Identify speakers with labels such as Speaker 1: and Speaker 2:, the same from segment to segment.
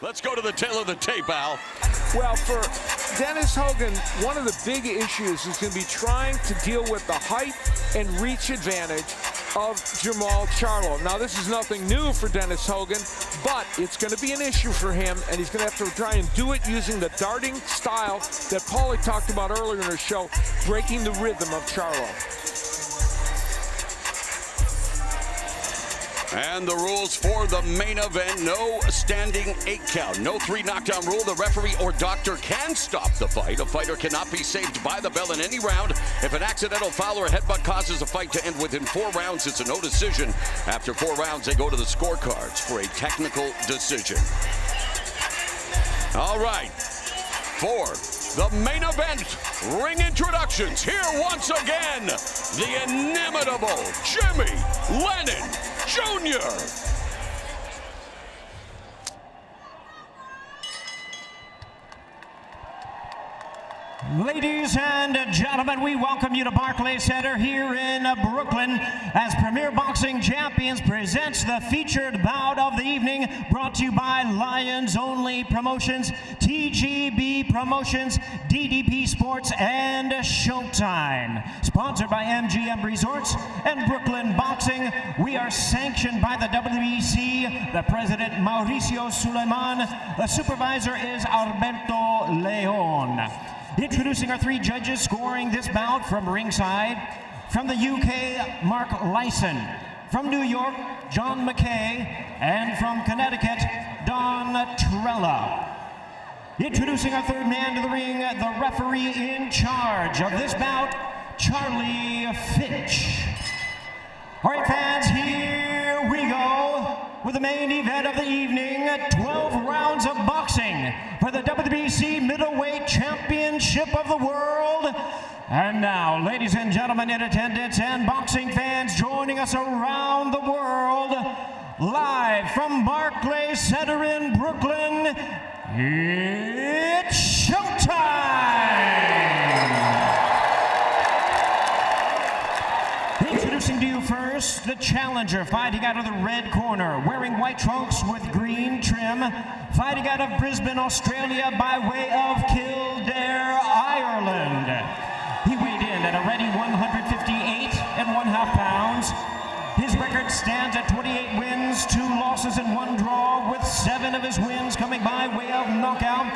Speaker 1: Let's go to the tail of the tape, Al.
Speaker 2: Well, for Dennis Hogan, one of the big issues is going to be trying to deal with the height and reach advantage of Jermall Charlo. Now, this is nothing new for Dennis Hogan, but it's going to be an issue for him, and he's going to have to try and do it using the darting style that Paulie talked about earlier in the show, breaking the rhythm of Charlo.
Speaker 1: And the rules for the main event: no standing 8 count, no 3 knockdown rule. The referee or doctor can stop the fight. A fighter cannot be saved by the bell in any round. If an accidental foul or headbutt causes a fight to end within 4 rounds, it's a no decision. After 4 rounds, they go to the scorecards for a technical decision. All right, for the main event, ring introductions. Here once again, the inimitable Jimmy Lennon Jr.
Speaker 3: Ladies and gentlemen, we welcome you to Barclays Center here in Brooklyn as Premier Boxing Champions presents the featured bout of the evening, brought to you by Lions Only Promotions, TGB Promotions, DDP Sports, and Showtime. Sponsored by MGM Resorts and Brooklyn Boxing. We are sanctioned by the WBC, the president Mauricio Suleiman, the supervisor is Alberto Leon. Introducing our 3 judges scoring this bout from ringside. From the UK, Mark Lyson. From New York, John McKay. And from Connecticut, Don Trella. Introducing our 3rd man to the ring, the referee in charge of this bout, Charlie Fitch. All right, fans, here we go with the main event of the evening, 12 rounds of boxing for the WBC Middleweight Championship of the World. And now, ladies and gentlemen in attendance and boxing fans joining us around the world, live from Barclays Center in Brooklyn, it's showtime! Introducing to you first, the challenger, fighting out of the red corner, wearing white trunks with green trim, fighting out of Brisbane, Australia, by way of Kildare, Ireland. He weighed in at a ready 158.5 pounds. His record stands at 28 wins, 2 losses, and 1 draw, with 7 of his wins coming by way of knockout.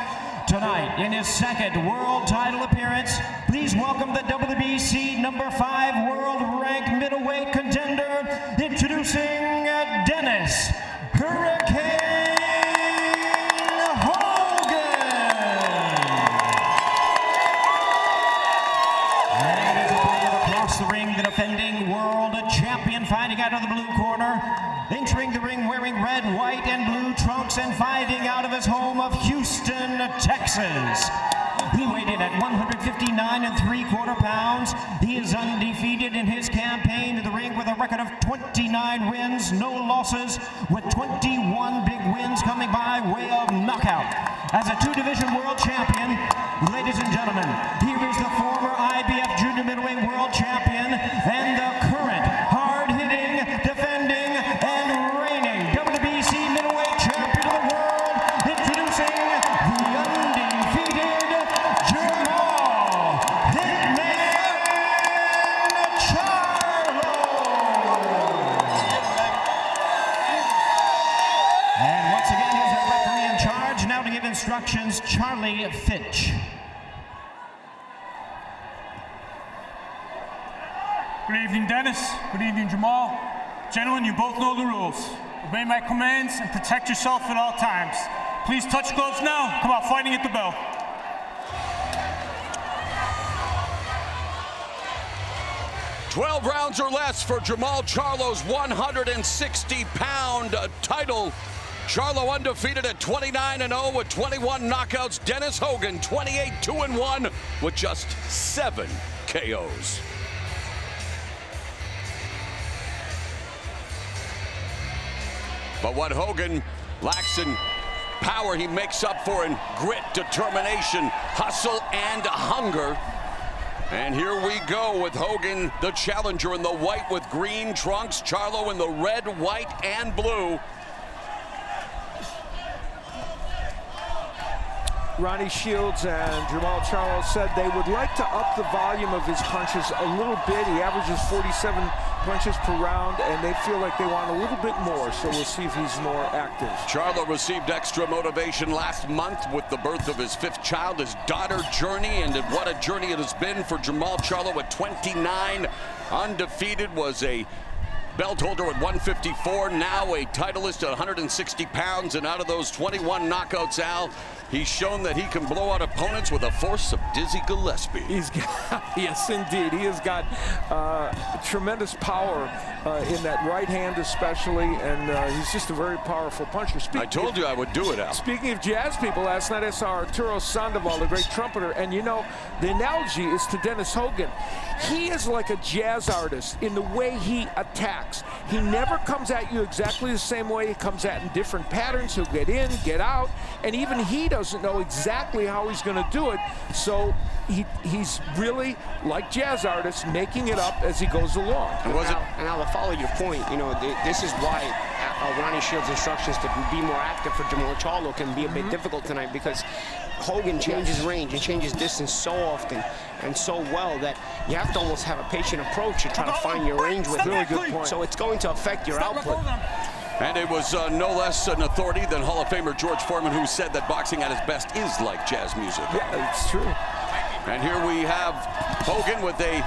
Speaker 3: Tonight, in his 2nd world title appearance, please welcome the WBC number 5 world-ranked middleweight contender, introducing Dennis Hurricane Hogan. And his opponent across the ring, the defending world champion, fighting out of the blue corner, entering the ring wearing red, white, and blue trunks and fighting out of his home of Houston, Texas. He weighed in at 159.75 pounds. He is undefeated in his campaign to the ring with a record of 29 wins, no losses, with 21 big wins coming by way of knockout. As a 2-division world champion, ladies and gentlemen, here is the former IBF Junior Middleweight World Champion and the current hard-hitting, defending, and reigning WBC Middleweight Champion of the world, introducing the undefeated Jermall Hitman Charlo. And once again, here's our referee in charge, now to give instructions, Charlie Fitch.
Speaker 4: Good evening, Dennis. Good evening, Jermall. Gentlemen, you both know the rules. Obey my commands and protect yourself at all times. Please touch gloves now. Come out fighting at the bell.
Speaker 1: $12 rounds or less for Jermall Charlo's 160-pound title. Charlo undefeated at 29-0 with 21 knockouts. Dennis Hogan 28-2-1 with just 7 KOs. But what Hogan lacks in power, he makes up for in grit, determination, hustle, and hunger. And here we go with Hogan, the challenger, in the white with green trunks, Charlo in the red, white, and blue.
Speaker 2: Ronnie Shields and Jermall Charlo said they would like to up the volume of his punches a little bit. He averages 47 punches per round, and they feel like they want a little bit more, so we'll see if he's more active.
Speaker 1: Charlo received extra motivation last month with the birth of his 5th child, his daughter Journey, and what a journey it has been for Jermall Charlo at 29. Undefeated, was a belt holder at 154, now a titleist at 160 pounds, and out of those 21 knockouts, Al, he's shown that he can blow out opponents with the force of Dizzy Gillespie.
Speaker 2: Yes, indeed. He has got tremendous power in that right hand especially, and he's just a very powerful puncher.
Speaker 1: I told you I would do it, Al.
Speaker 2: Speaking of jazz people, last night I saw Arturo Sandoval, the great trumpeter, and you know, the analogy is to Dennis Hogan. He is like a jazz artist in the way he attacks. He never comes at you exactly the same way. He comes at in different patterns. He'll get in, get out, and even he doesn't know exactly how he's going to do it. So he's really like jazz artists, making it up as he goes along.
Speaker 5: And I'll follow your point. You know, this is why Ronnie Shields' instructions to be more active for Jermall Charlo can be a bit difficult tonight, because Hogan changes range and changes distance so often and so well that you have to almost have a patient approach to try to find your range with him.
Speaker 2: Really good point.
Speaker 5: So it's going to affect your output.
Speaker 1: And it was no less an authority than Hall of Famer George Foreman, who said that boxing at its best is like jazz music.
Speaker 2: Yeah, it's true.
Speaker 1: And here we have Hogan with a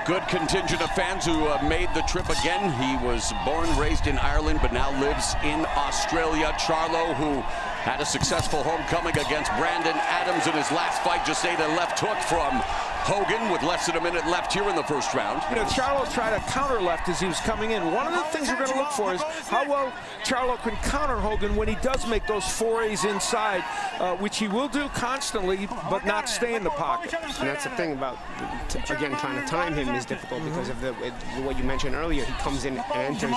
Speaker 1: good contingent of fans who made the trip again. He was born, raised in Ireland, but now lives in Australia. Charlo, who had a successful homecoming against Brandon Adams in his last fight, just ate a left hook from Hogan with less than a minute left here in the first round.
Speaker 2: You know, Charlo tried a counter left as he was coming in. One of the things we're going to look for is how well Charlo can counter Hogan when he does make those forays inside, which he will do constantly, but not stay in the pocket.
Speaker 5: And that's the thing about, again, trying to time him is difficult because of what you mentioned earlier. He comes in and enters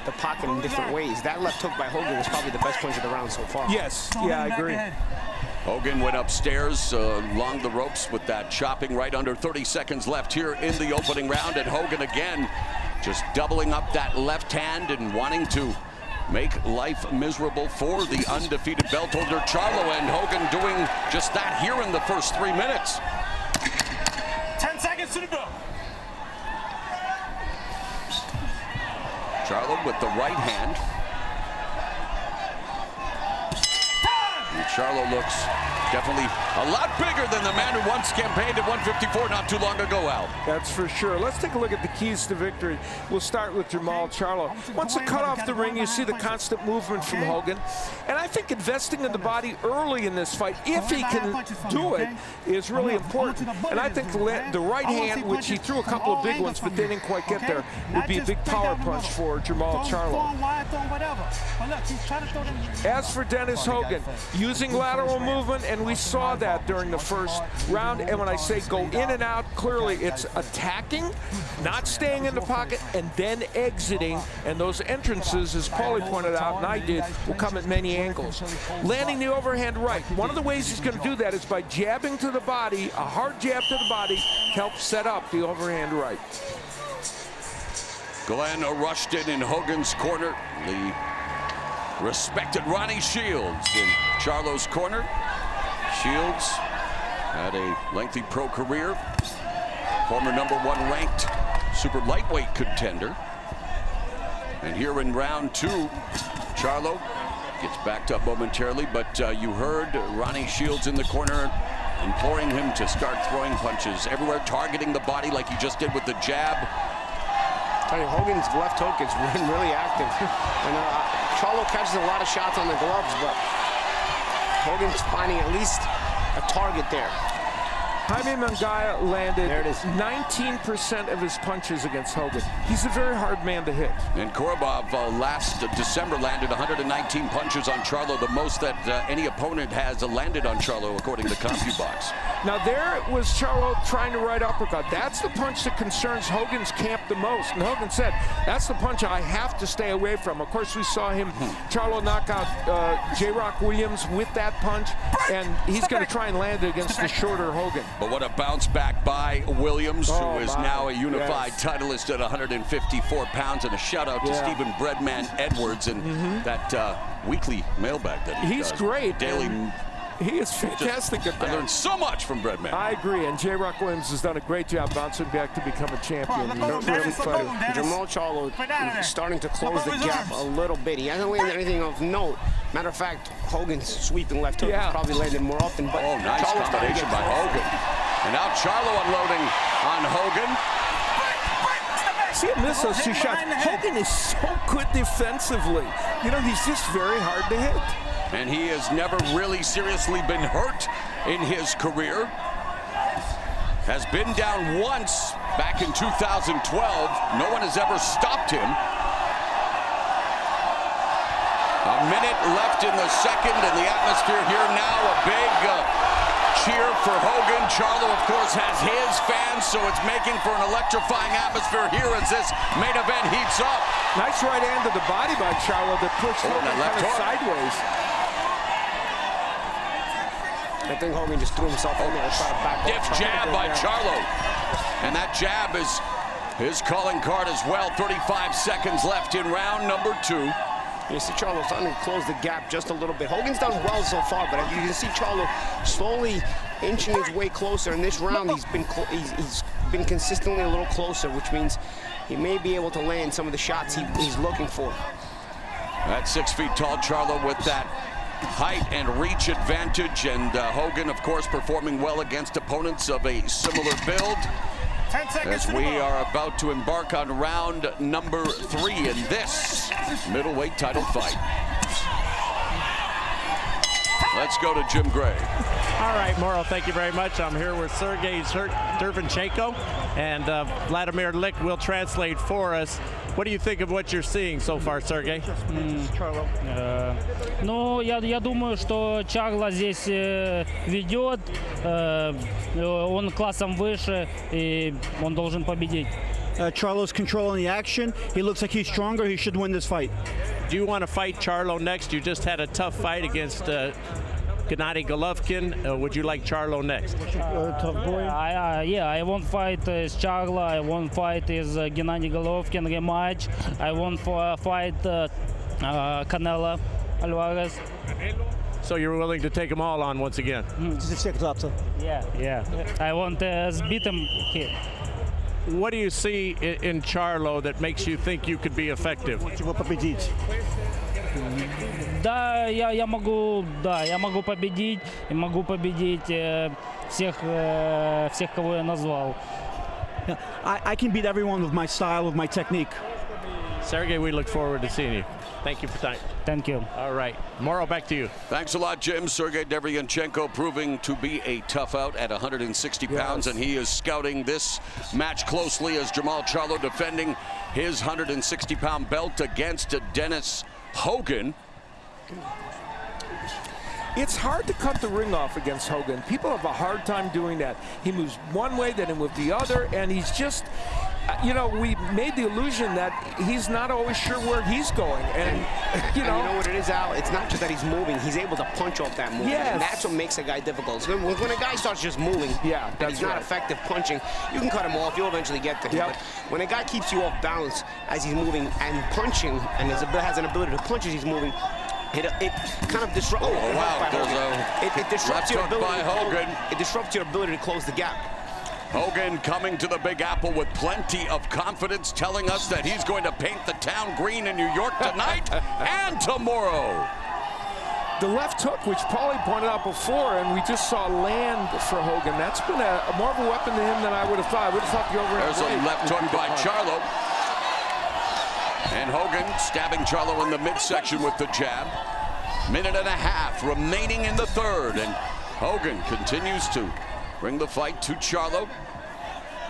Speaker 5: the pocket in different ways. That left hook by Hogan was probably the best punch of the round so far.
Speaker 2: Yes, yeah, I agree.
Speaker 1: Hogan went upstairs along the ropes with that chopping right under 30 seconds left here in the opening round. And Hogan again just doubling up that left hand and wanting to make life miserable for the undefeated belt holder Charlo, and Hogan doing just that here in the first 3 minutes.
Speaker 4: 10 seconds to the bell.
Speaker 1: Charlo with the right hand. And Charlo looks definitely a lot bigger than the man who once campaigned at 154 not too long ago, Al.
Speaker 2: That's for sure. Let's take a look at the keys to victory. We'll start with Jermall Charlo. Once they cut off the ring, you see the constant movement from Hogan. And I think investing in the body early in this fight, if he can do it, is really important. And I think the right hand, which he threw a couple of big ones, but they didn't quite get there, would be a big power punch for Jermall Charlo. As for Dennis Hogan, using lateral movement, and we saw that during the first round. And when I say go in and out, clearly it's attacking, not staying in the pocket, and then exiting. And those entrances, as Paulie pointed out, and I did, will come at many angles. Landing the overhand right. One of the ways he's going to do that is by jabbing to the body, a hard jab to the body, helps set up the overhand right.
Speaker 1: Glenn rushed in Hogan's corner. The respected Ronnie Shields in Charlo's corner. Shields had a lengthy pro career, former #1 ranked super lightweight contender. And here in round 2, Charlo gets backed up momentarily, but you heard Ronnie Shields in the corner imploring him to start throwing punches everywhere, targeting the body like he just did with the jab.
Speaker 5: Hogan's left hook is really active. And Charlo catches a lot of shots on the gloves, but Hogan's finding at least a target there.
Speaker 2: Jaime Munguia landed 19% of his punches against Hogan. He's a very hard man to hit.
Speaker 1: And Korobov last December landed 119 punches on Charlo, the most that any opponent has landed on Charlo, according to CompuBox.
Speaker 2: Now there was Charlo trying to right uppercut. That's the punch that concerns Hogan's camp the most. And Hogan said, that's the punch I have to stay away from. Of course, we saw him, Charlo knock out J-Rock Williams with that punch, and he's going to try and land it against the shorter Hogan.
Speaker 1: But what a bounce back by Williams, who is now a unified titleist at 154 pounds. And a shout out to Stephen Breadman Edwards and that weekly mailbag that he
Speaker 2: does.
Speaker 1: He's
Speaker 2: great.
Speaker 1: Daily
Speaker 2: He is fantastic at that.
Speaker 1: I learned so much from Breadman.
Speaker 2: I agree, and J. Rock Williams has done a great job bouncing back to become a champion.
Speaker 5: Jermall Charlo is starting to close the gap a little bit. He hasn't landed anything of note. Matter of fact, Hogan's sweeping left hook has probably landed more often. But
Speaker 1: nice combination by Hogan. And now Charlo unloading on Hogan.
Speaker 2: See him miss those two shots. Hogan is so good defensively. You know, he's just very hard to hit.
Speaker 1: And he has never really seriously been hurt in his career. Has been down once back in 2012. No one has ever stopped him. A minute left in the second, and the atmosphere here now, a big cheer for Hogan. Charlo, of course, has his fans, so it's making for an electrifying atmosphere here as this main event heats up.
Speaker 2: Nice right hand to the body by Charlo that pushed Hogan kind of sideways.
Speaker 5: I think Hogan just threw himself in there and tried to back off.
Speaker 1: Stiff jab by Charlo. And that jab is his calling card as well. 35 seconds left in round number 2.
Speaker 5: You see Charlo starting to close the gap just a little bit. Hogan's done well so far, but you can see Charlo slowly inching his way closer. In this round, he's been consistently a little closer, which means he may be able to land some of the shots he's looking for.
Speaker 1: At 6 feet tall, Charlo with that height and reach advantage, and Hogan, of course, performing well against opponents of a similar build.
Speaker 4: 10 seconds
Speaker 1: As we are about to embark on round number 3 in this middleweight title fight. Let's go to Jim Gray.
Speaker 6: All right, Mauro, thank you very much. I'm here with Sergey Dervancho, and Vladimir Lick will translate for us. What do you think of what you're seeing so far, Sergey?
Speaker 7: Ну, я думаю, что Чарло здесь ведет, он классом выше, и он должен победить.
Speaker 8: Charlo's controlling the action. He looks like he's stronger. He should win this fight.
Speaker 6: Do you want to fight Charlo next? You just had a tough fight against Gennady Golovkin. Would you like Charlo next?
Speaker 8: Tough boy.
Speaker 7: Yeah, I won't fight Charlo. I won't fight Gennady Golovkin rematch. I won't fight Canelo Alvarez.
Speaker 6: So you're willing to take them all on once again?
Speaker 7: Yeah. I want to beat him here.
Speaker 6: What do you see in Charlo that makes you think you could be effective?
Speaker 7: Да, я могу победить, и могу победить всех, кого я назвал.
Speaker 8: I can beat everyone with my style, with my technique.
Speaker 6: Sergey, we look forward to seeing you. Thank you for time.
Speaker 7: Thank you.
Speaker 6: All right, Mauro, back to you.
Speaker 1: Thanks a lot, Jim. Sergey Dervancho proving to be a tough out at 160 pounds, and he is scouting this match closely as Jermall Charlo defending his 160-pound belt against Dennis Hogan.
Speaker 2: It's hard to cut the ring off against Hogan. People have a hard time doing that. He moves one way, then he moves the other, and he's just, you know, we made the illusion that he's not always sure where he's going. And you know
Speaker 5: what it is, Al? It's not just that he's moving. He's able to punch off that movement.
Speaker 2: Yes.
Speaker 5: And that's what makes a guy difficult. So when a guy starts just moving, and he's not effective punching, you can cut him off. You'll eventually get to him. But when a guy keeps you off balance as he's moving and punching, and has an ability to punch as he's moving, it kind of disrupts.
Speaker 1: Oh, wow.
Speaker 5: It disrupts your ability.
Speaker 1: By Hogan.
Speaker 5: It disrupts your ability to close the gap.
Speaker 1: Hogan coming to the Big Apple with plenty of confidence, telling us that he's going to paint the town green in New York tonight and tomorrow.
Speaker 2: The left hook, which Paulie pointed out before, and we just saw land for Hogan. That's been more of a weapon to him than I would have thought. I would have thought the overhand.
Speaker 1: There's a left hook by Charlo. And Hogan stabbing Charlo in the midsection with the jab. Minute and a half remaining in the third, and Hogan continues to bring the fight to Charlo.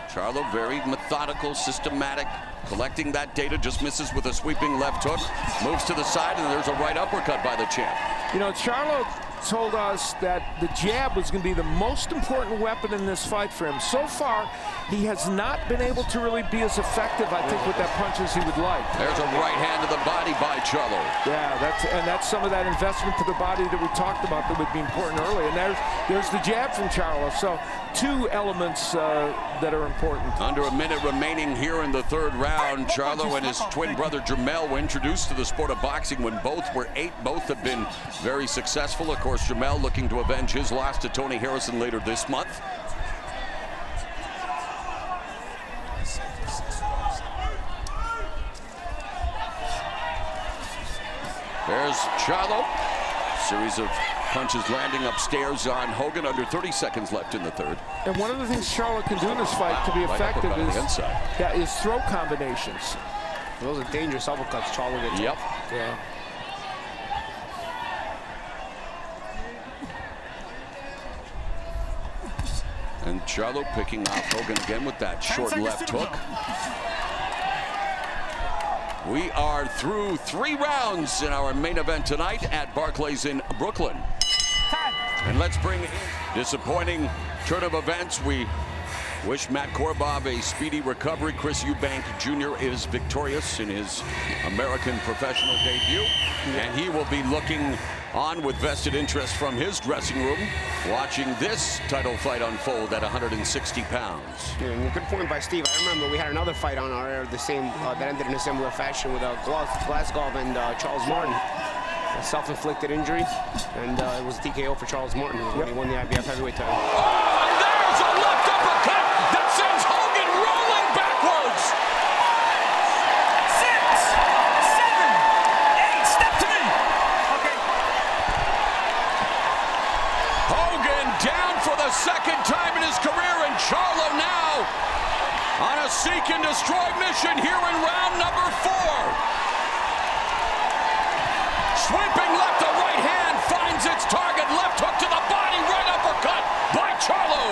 Speaker 1: Charlo very methodical, systematic, collecting that data, just misses with a sweeping left hook, moves to the side, and there's a right uppercut by the champ.
Speaker 2: You know, Charlo told us that the jab was going to be the most important weapon in this fight for him. So far, he has not been able to really be as effective, I think, with that punch as he would like.
Speaker 1: There's a right hand to the body by Charlo.
Speaker 2: Yeah, that's some of that investment to the body that we talked about that would be important early. And there's the jab from Charlo. So two elements that are important.
Speaker 1: Under a minute remaining here in the third round, Charlo and his twin brother Jermall were introduced to the sport of boxing when both were 8. Both have been very successful. Of course, course, Jermall looking to avenge his loss to Tony Harrison later this month. There's Charlo. Series of punches landing upstairs on Hogan. Under 30 seconds left in the third.
Speaker 2: And one of the things Charlo can do in this fight to be effective is throw combinations.
Speaker 5: Those are dangerous uppercuts Charlo gets.
Speaker 1: Yep.
Speaker 2: Yeah.
Speaker 1: And Charlo picking off Hogan again with that short left hook. We are through 3 rounds in our main event tonight at Barclays in Brooklyn. And let's bring in disappointing turn of events. We wish Matt Korbov a speedy recovery. Chris Eubank Jr. is victorious in his American professional debut. And he will be looking on with vested interest from his dressing room, watching this title fight unfold at 160 pounds.
Speaker 5: Yeah, and a good point by Steve. I remember we had another fight on our air, the same that ended in a similar fashion with Glasgow and Charles Martin. A self-inflicted injury, and it was a TKO for Charles Martin when he won the IBF heavyweight title.
Speaker 1: Oh, and there's a left uppercut that sends Hogan rolling backwards.
Speaker 4: 6, 7, 8, step to me. Okay.
Speaker 1: Hogan down for the second time in his career, and Charlo now on a seek and destroy mission here in round number 4. Sweeping left to right hand, finds its target, left hook to the body, right uppercut by Charlo.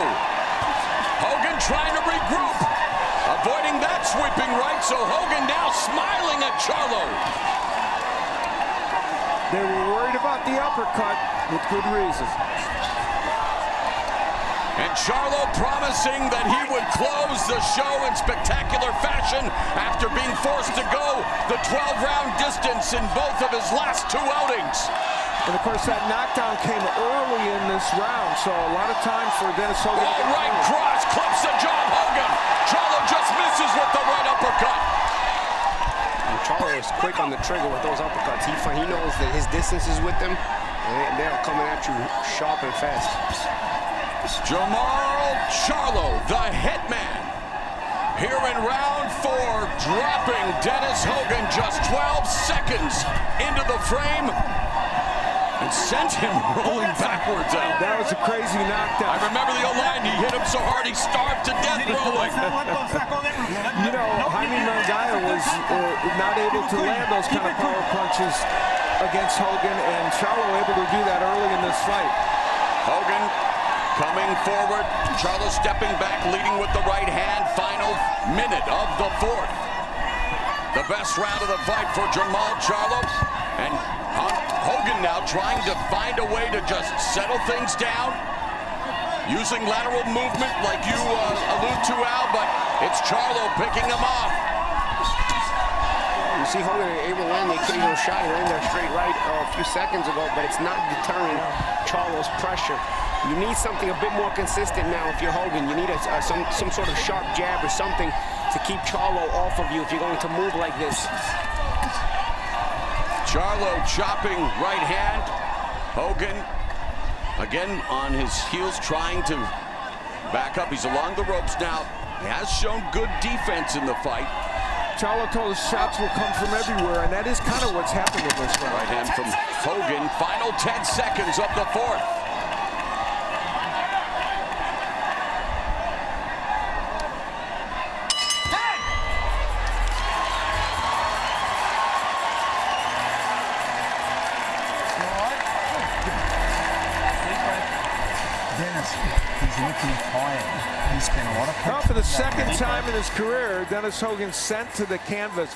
Speaker 1: Hogan trying to regroup, avoiding that sweeping right, so Hogan now smiling at Charlo.
Speaker 2: They were worried about the uppercut with good reason.
Speaker 1: And Charlo promising that he would close the show in spectacular fashion after being forced to go the 12-round distance in both of his last 2 outings.
Speaker 2: And of course, that knockdown came early in this round, so a lot of time for Dennis Hogan.
Speaker 1: Oh, right cross, clips the jaw of Hogan. Charlo just misses with the right uppercut.
Speaker 5: And Charlo is quick on the trigger with those uppercuts. He knows that his distance is with them, and they're coming at you sharp and fast.
Speaker 1: Jermall Charlo, the hitman, here in round 4, dropping Dennis Hogan just 12 seconds into the frame and sent him rolling backwards out.
Speaker 2: That was a crazy knockdown.
Speaker 1: I remember the old line, he hit him so hard he starved to death rolling.
Speaker 2: You know, Jaime Mangaya was not able to land those kind of power punches against Hogan, and Charlo able to do that early in this fight.
Speaker 1: Hogan coming forward, Charlo stepping back, leading with the right hand. Final minute of the 4th. The best round of the fight for Jermall Charlo. And Hogan now trying to find a way to just settle things down. Using lateral movement like you allude to, Al, but it's Charlo picking him off.
Speaker 5: You see Hogan able to land the occasional shot. He landed there straight right a few seconds ago, but it's not deterring Charlo's pressure. You need something a bit more consistent now if you're Hogan. You need some sort of sharp jab or something to keep Charlo off of you if you're going to move like this.
Speaker 1: Charlo chopping right hand. Hogan again on his heels trying to back up. He's along the ropes now. He has shown good defense in the fight.
Speaker 2: Charlo told us shots will come from everywhere, and that is kind of what's happened in this round.
Speaker 1: Right hand from Hogan. Final 10 seconds of the 4th.
Speaker 9: He's looking tired. He spent a lot of pressure.
Speaker 2: Well, for the second time in his career, Dennis Hogan sent to the canvas.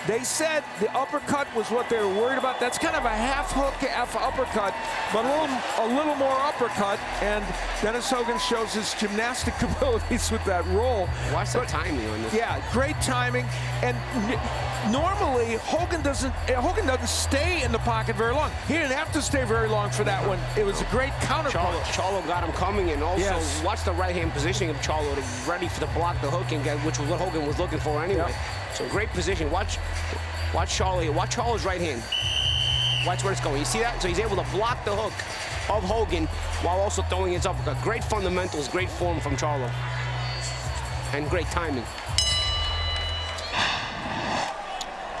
Speaker 2: They said the uppercut was what they were worried about. That's kind of a half hook, half uppercut, but a little more uppercut. And Dennis Hogan shows his gymnastic abilities with that roll.
Speaker 5: Watch the timing on this.
Speaker 2: Yeah, great timing. And normally Hogan doesn't stay in the pocket very long. He didn't have to stay very long for that one. It was a great counter punch.
Speaker 5: Charlo got him coming, and also watch the right hand positioning of Charlo to ready for the block, the hook, and which was what Hogan was looking for anyway. So great position. Watch Charlo here. Watch Charlo's right hand. Watch where it's going. You see that? So he's able to block the hook of Hogan while also throwing his uppercut. Great fundamentals, great form from Charlo. And great timing.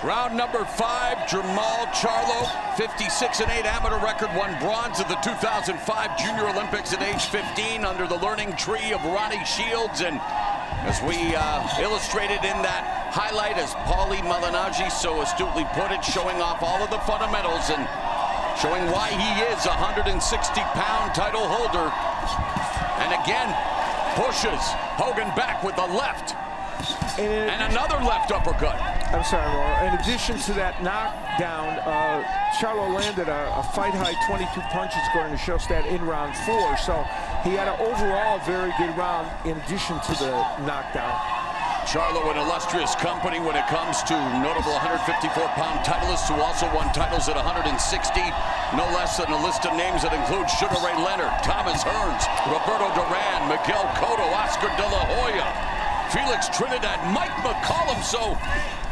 Speaker 1: Round number 5, Jermall Charlo, 56-8 amateur record, won bronze at the 2005 Junior Olympics at age 15 under the learning tree of Ronnie Shields. And as we illustrated in that highlight, as Paulie Malignaggi so astutely put it, showing off all of the fundamentals and showing why he is a 160-pound title holder. And again, pushes Hogan back with the left. And another left uppercut.
Speaker 2: I'm sorry, Mauro. In addition to that knockdown, Charlo landed a fight-high 22 punches according to Showstat in round 4. So he had an overall very good round in addition to the knockdown.
Speaker 1: Charlo, an illustrious company when it comes to notable 154-pound titleists who also won titles at 160. No less than a list of names that include Sugar Ray Leonard, Thomas Hearns, Roberto Duran, Miguel Cotto, Oscar De La Hoya, Felix Trinidad, Mike McCollum. So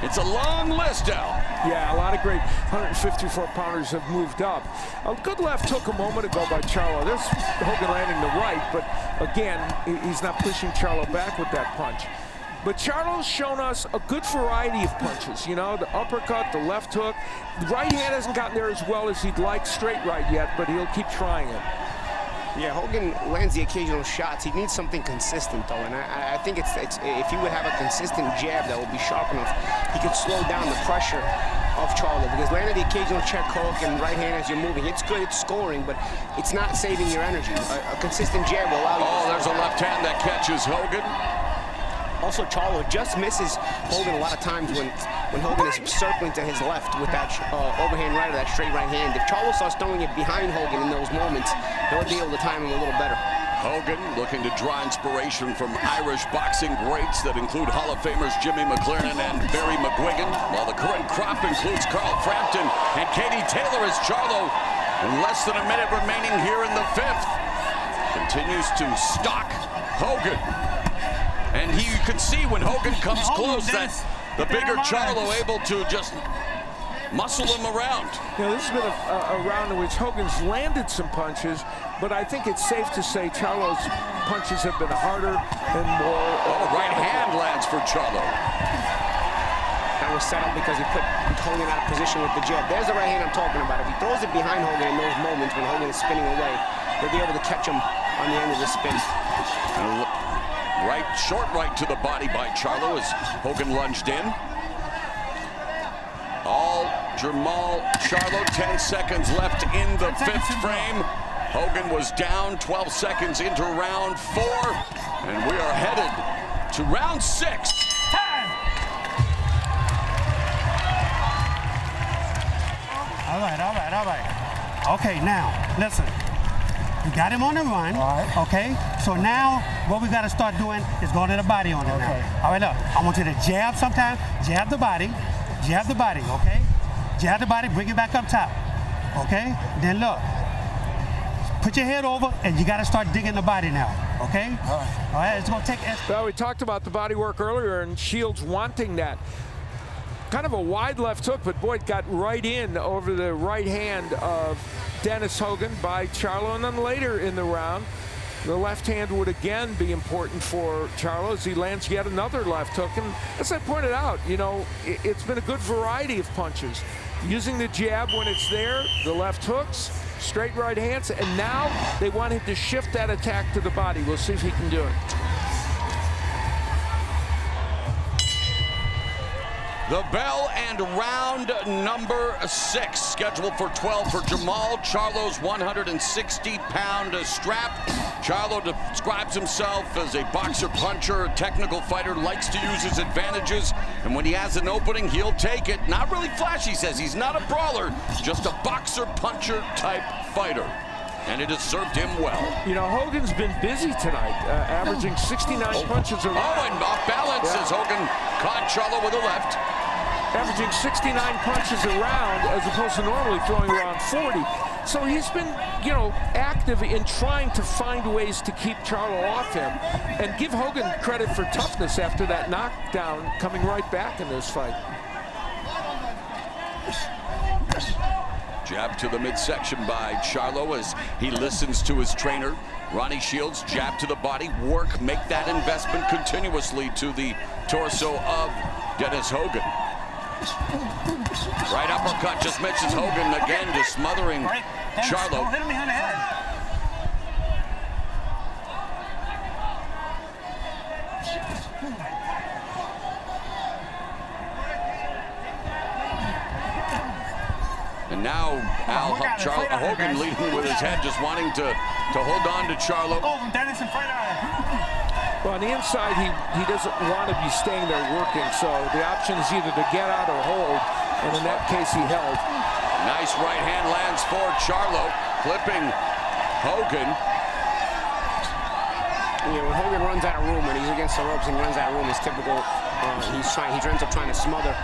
Speaker 1: it's a long list now.
Speaker 2: Yeah, a lot of great 154-pounders have moved up. A good left hook a moment ago by Charlo. There's Hogan landing the right, but again, he's not pushing Charlo back with that punch. But Charlo's shown us a good variety of punches. You know, the uppercut, the left hook. The right hand hasn't gotten there as well as he'd like straight right yet, but he'll keep trying it.
Speaker 5: Yeah, Hogan lands the occasional shots. He needs something consistent, though, and I think it's if he would have a consistent jab that would be sharp enough, he could slow down the pressure of Charlo, because landing the occasional check hook and right hand as you're moving, it's good, it's scoring, but it's not saving your energy. A consistent jab will allow you to
Speaker 1: there's a left hand that catches Hogan.
Speaker 5: Also, Charlo just misses Hogan a lot of times when Hogan is circling to his left with that overhand right or that straight right hand. If Charlo starts throwing it behind Hogan in those moments, he'll be able to time him a little better.
Speaker 1: Hogan looking to draw inspiration from Irish boxing greats that include Hall of Famers Jimmy McLaren and Barry McGuigan, while the current crop includes Carl Frampton and Katie Taylor as Charlo, in less than a minute remaining here in the 5th, continues to stalk Hogan. And you can see when Hogan comes close that the bigger Charlo able to just muscle him around.
Speaker 2: You know, this has been a round in which Hogan's landed some punches, but I think it's safe to say Charlo's punches have been harder and more...
Speaker 1: right hand lands for Charlo.
Speaker 5: That was set up because he put Hogan out of position with the jab. There's the right hand I'm talking about. If he throws it behind Hogan in those moments when Hogan is spinning away, he'll be able to catch him on the end of the spin.
Speaker 1: Short right to the body by Charlo as Hogan lunged in. All Jermall Charlo, 10 seconds left in the 5th frame. Hogan was down 12 seconds into round 4, and we are headed to round 6.
Speaker 10: All right. Okay, now, listen. You got him on the run, okay? So now, what we gotta start doing is going to the body on him now. All right, look, I want you to jab sometimes, jab the body, okay? Jab the body, bring it back up top, okay? Then look, put your head over, and you gotta start digging the body now, okay? All right, it's gonna take...
Speaker 2: Well, we talked about the body work earlier, and Shields wanting that. Kind of a wide left hook, but boy, it got right in over the right hand of Dennis Hogan by Charlo, and then later in the round, the left hand would again be important for Charlo as he lands yet another left hook. And as I pointed out, you know, it's been a good variety of punches. Using the jab when it's there, the left hooks, straight right hands, and now they want him to shift that attack to the body. We'll see if he can do it.
Speaker 1: The bell and round number 6, scheduled for 12 for Jermall. Charlo's 160-pound strap. Charlo describes himself as a boxer-puncher, a technical fighter, likes to use his advantages, and when he has an opening, he'll take it. Not really flashy, says. He's not a brawler, just a boxer-puncher type fighter. And it has served him well.
Speaker 2: You know, Hogan's been busy tonight, averaging 69 punches a round.
Speaker 1: And off balance as Hogan caught Charlo with a left.
Speaker 2: Averaging 69 punches a round as opposed to normally throwing around 40. So he's been, you know, active in trying to find ways to keep Charlo off him. And give Hogan credit for toughness after that knockdown, coming right back in this fight.
Speaker 1: Jab to the midsection by Charlo as he listens to his trainer. Ronnie Shields, jab to the body, work, make that investment continuously to the torso of Dennis Hogan. Right uppercut just mentions Hogan again, just smothering Charlo.
Speaker 4: Hit him behind the head.
Speaker 1: And now Hogan leading with his head, just wanting to hold on to Charlo.
Speaker 4: Dennis and fight on.
Speaker 2: Well, on the inside, he doesn't want to be staying there working, so the option is either to get out or hold, and in that case, he held.
Speaker 1: Nice right hand lands for Charlo, flipping Hogan.
Speaker 5: You know, when Hogan runs out of room, when he's against the ropes and runs out of room, it's typical. He ends up trying to smother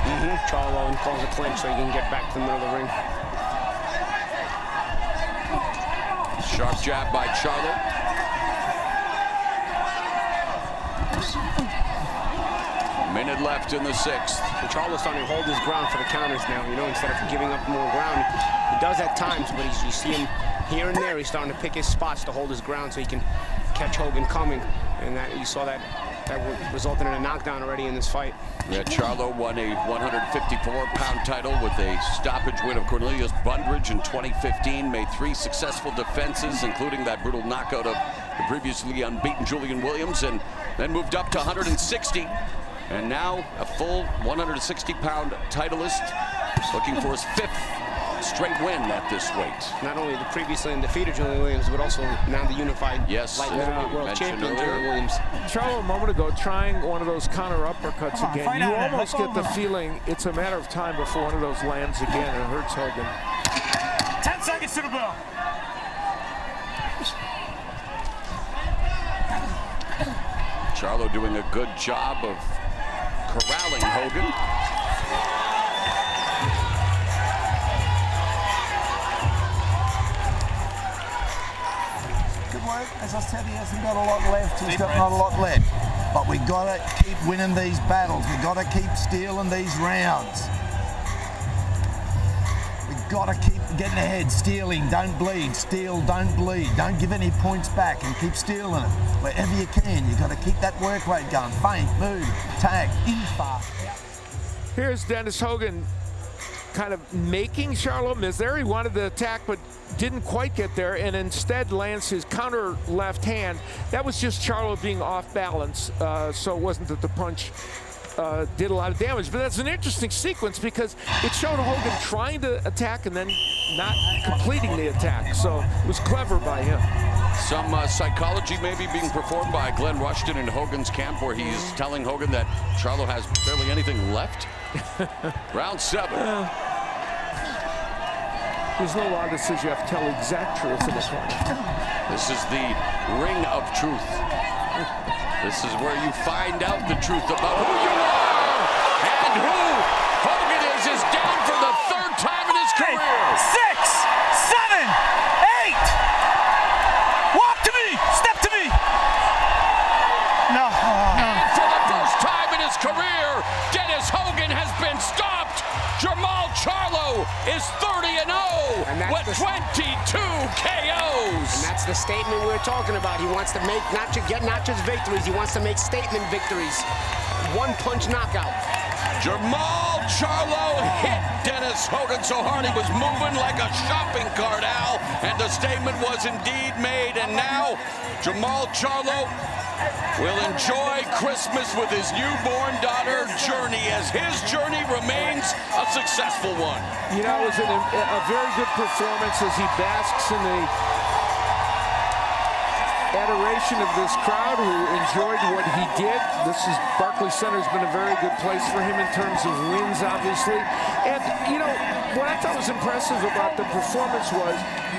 Speaker 5: Charlo and cause a clinch so he can get back to the middle of the ring.
Speaker 1: Sharp jab by Charlo. Minute left in the 6th.
Speaker 5: And Charlo's starting to hold his ground for the counters now, you know, instead of giving up more ground. He does at times, but you see him here and there. He's starting to pick his spots to hold his ground so he can catch Hogan coming. And that you saw that resulted in a knockdown already in this fight.
Speaker 1: Yeah, Charlo won a 154-pound title with a stoppage win of Cornelius Bundridge in 2015, made 3 successful defenses, including that brutal knockout of the previously unbeaten Julian Williams, and then moved up to 160. And now a full 160-pound titleist, looking for his 5th straight win at this weight.
Speaker 5: Not only the previously undefeated Julian Williams, but also now the unified light middleweight world champion Julian Williams.
Speaker 2: Charlo a moment ago trying one of those counter uppercuts again. You almost get the feeling it's a matter of time before one of those lands again and it hurts Hogan.
Speaker 4: 10 seconds to the bell.
Speaker 1: Charlo doing a good job of corralling Hogan.
Speaker 9: As I said, he hasn't got a lot left. He's got not a lot left. But we got to keep winning these battles. We got to keep stealing these rounds. We got to keep getting ahead, stealing, don't bleed, steal, don't bleed. Don't give any points back and keep stealing it. Wherever you can, you got to keep that work rate going. Feint, move, tag, in fast.
Speaker 2: Here's Dennis Hogan kind of making Charlo miss there. He wanted to attack, but didn't quite get there, and instead lands his counter left hand. That was just Charlo being off balance, so it wasn't that the punch did a lot of damage. But that's an interesting sequence because it showed Hogan trying to attack and then not completing the attack. So it was clever by him.
Speaker 1: Some psychology maybe being performed by Glenn Rushton in Hogan's camp, where he's telling Hogan that Charlo has barely anything left. Round 7.
Speaker 2: There's no law that says you have to tell the exact truth in this one.
Speaker 1: This is the ring of truth. This is where you find out the truth about who you are and who Hogan is down for the 3rd time in his career.
Speaker 4: 6, 7, 8. Walk to me. Step to me. No.
Speaker 1: And for the first time in his career, Dennis Hogan has been stopped. Jermall Charlo is 30-0 with 22 KOs.
Speaker 5: And that's the statement we're talking about. He wants to make not just victories, he wants to make statement victories. 1-punch knockout.
Speaker 1: Jermall Charlo hit Dennis Hogan so hard he was moving like a shopping cart, Al, and the statement was indeed made. And now Jermall Charlo will enjoy Christmas with his newborn daughter, Journey, as his journey remains a successful one.
Speaker 2: You know, it was a very good performance as he basks in the adoration of this crowd who enjoyed what he did. Barclays Center has been a very good place for him in terms of wins, obviously. And, you know, what I thought was impressive about the performance was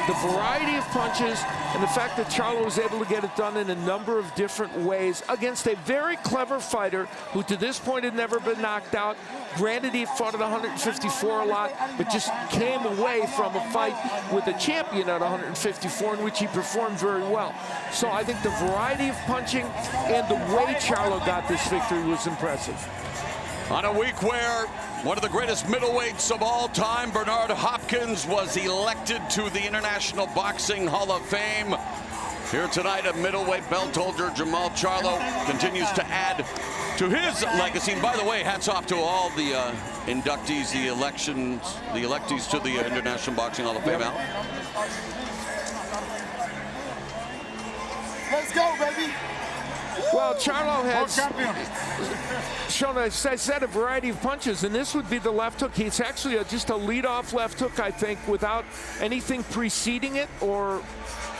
Speaker 2: the variety of punches and the fact that Charlo was able to get it done in a number of different ways against a very clever fighter who to this point had never been knocked out. Granted, he fought at 154 a lot, but just came away from a fight with a champion at 154 in which he performed very well. So I think the variety of punching and the way Charlo got this victory was impressive.
Speaker 1: On a week where One of the greatest middleweights of all time, Bernard Hopkins, was elected to the International Boxing Hall of Fame. Here tonight, a middleweight belt holder, Jermall Charlo, continues to add to his legacy. And by the way, hats off to all the inductees, the electees to the International Boxing Hall of Fame. Al?
Speaker 9: Let's go, baby.
Speaker 2: Well, Charlo has shown, as I said, a variety of punches, and this would be the left hook. It's actually just a lead-off left hook, I think, without anything preceding it, or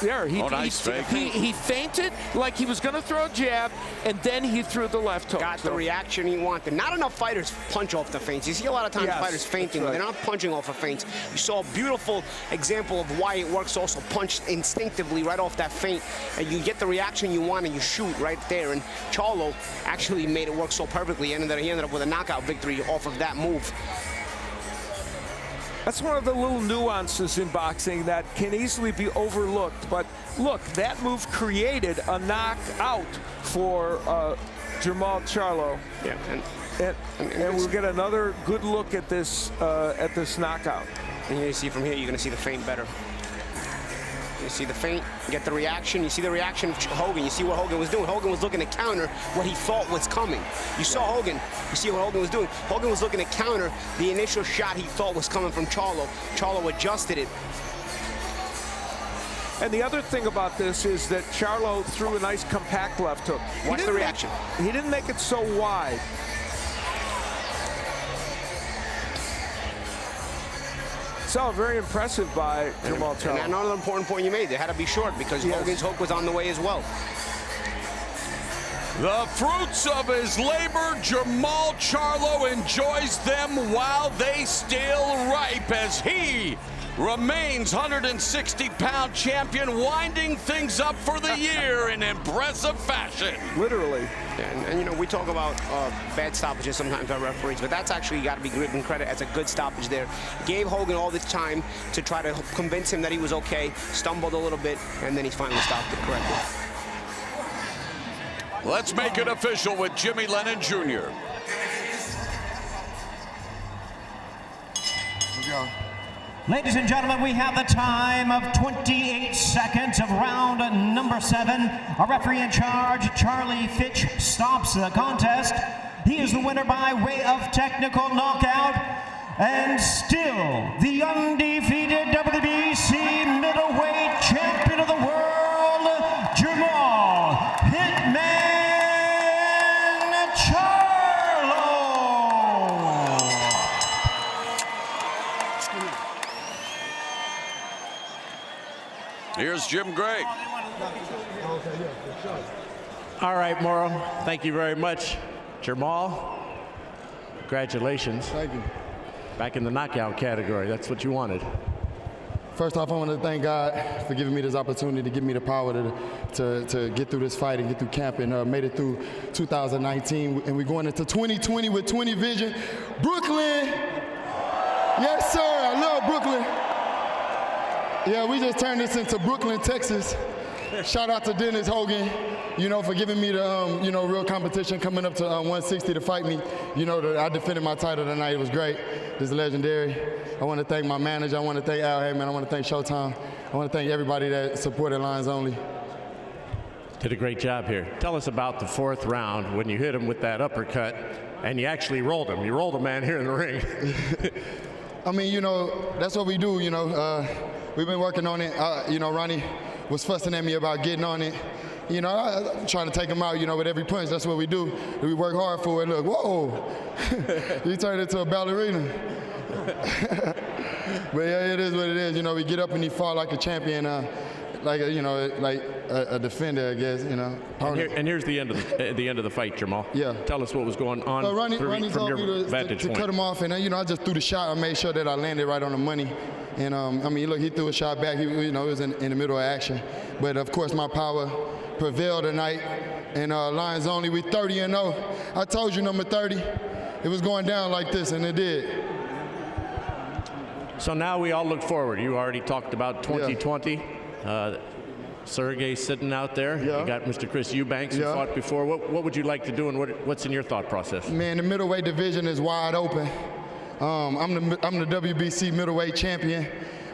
Speaker 2: there. He feinted like he was going to throw a jab, and then he threw the left hook.
Speaker 5: Got the reaction he wanted. Not enough fighters punch off the feints. You see a lot of times fighters feinting. Right. They're not punching off of feints. You saw a beautiful example of why it works also. Punch instinctively right off that feint, and you get the reaction you want, and you shoot right there. And Charlo actually made it work so perfectly, and he ended up with a knockout victory off of that move.
Speaker 2: That's one of the little nuances in boxing that can easily be overlooked. But look, that move created a knockout for Jermall Charlo. Yeah, and we'll get another good look at this knockout.
Speaker 5: And you see from here, you're going to see the feint better. You see the feint, you get the reaction. You see the reaction of Hogan. You see what Hogan was doing. Hogan was looking to counter what he thought was coming. You saw Hogan. You see what Hogan was doing. Hogan was looking to counter the initial shot he thought was coming from Charlo. Charlo adjusted it.
Speaker 2: And the other thing about this is that Charlo threw a nice compact left hook.
Speaker 5: Watch the reaction.
Speaker 2: He didn't make it so wide. So very impressive by Jermall Charlo.
Speaker 5: And another important point you made, they had to be short because Hogan's hook was on the way as well.
Speaker 1: The fruits of his labor, Jermall Charlo enjoys them while they still ripe as he remains 160-pound champion, winding things up for the year in impressive fashion.
Speaker 2: Literally.
Speaker 5: And you know, we talk about bad stoppages sometimes by referees, but that's actually got to be given credit as a good stoppage there. Gave Hogan all this time to try to convince him that he was okay, stumbled a little bit, and then he finally stopped it correctly.
Speaker 1: Let's make it official with Jimmy Lennon Jr.
Speaker 9: Here we go.
Speaker 3: Ladies and gentlemen, we have the time of 28 seconds of round number 7. Our referee in charge, Charlie Fitch, stops the contest. He is the winner by way of technical knockout, and still the undefeated WBC middleweight champion of the world, Jermall Hitman Charlo.
Speaker 1: Here's Jim Gray.
Speaker 6: All right, Morrow, thank you very much. Jermall, congratulations.
Speaker 11: Thank you.
Speaker 6: Back in the knockout category, that's what you wanted.
Speaker 11: First off, I want to thank God for giving me this opportunity to give me the power to get through this fight and get through camp, and made it through 2019, and we're going into 2020 with 20 vision. Brooklyn, yes sir, I love Brooklyn. Yeah, we just turned this into Brooklyn, Texas. Shout out to Dennis Hogan, you know, for giving me the, you know, real competition coming up to 160 to fight me. You know, I defended my title tonight. It was great. It's legendary. I want to thank my manager. I want to thank Al Heyman. I want to thank Showtime. I want to thank everybody that supported Lions Only.
Speaker 6: Did a great job here. Tell us about the 4th round when you hit him with that uppercut and you actually rolled him. You rolled a man here in the ring.
Speaker 11: I mean, you know, that's what we do, you know. We've been working on it. You know, Ronnie was fussing at me about getting on it. You know, I'm trying to take him out, you know, with every punch. That's what we do. We work hard for it. Look, whoa. You turned into a ballerina. But yeah, it is what it is. You know, we get up and he fought like a champion, like a, you know, like a defender, I guess. You know.
Speaker 6: And here's the end of the fight, Jermall.
Speaker 11: Yeah.
Speaker 6: Tell us what was going on
Speaker 11: Ronnie
Speaker 6: from your vantage
Speaker 11: to
Speaker 6: point.
Speaker 11: cut him off, and you know, I just threw the shot. I made sure that I landed right on the money. And I mean, look, he threw a shot back. He, you know, it was in the middle of action. But of course, my power prevailed tonight. And Lions Only, we 30-0. I told you, number 30, it was going down like this, and it did.
Speaker 6: So now we all look forward. You already talked about 2020. Yeah. Sergey sitting out there. Yeah. You got Mr. Chris Eubanks who fought before. What would you like to do, and what's in your thought process?
Speaker 11: Man, the middleweight division is wide open. I'm the WBC middleweight champion.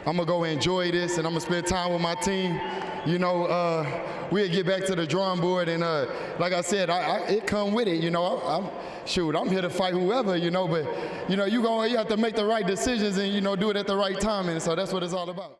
Speaker 11: I'm gonna go enjoy this, and I'm gonna spend time with my team. You know, we'll get back to the drawing board, and like I said, it come with it. You know, I'm here to fight whoever. You know, but you know, you have to make the right decisions and do it at the right time, and so that's what it's all about.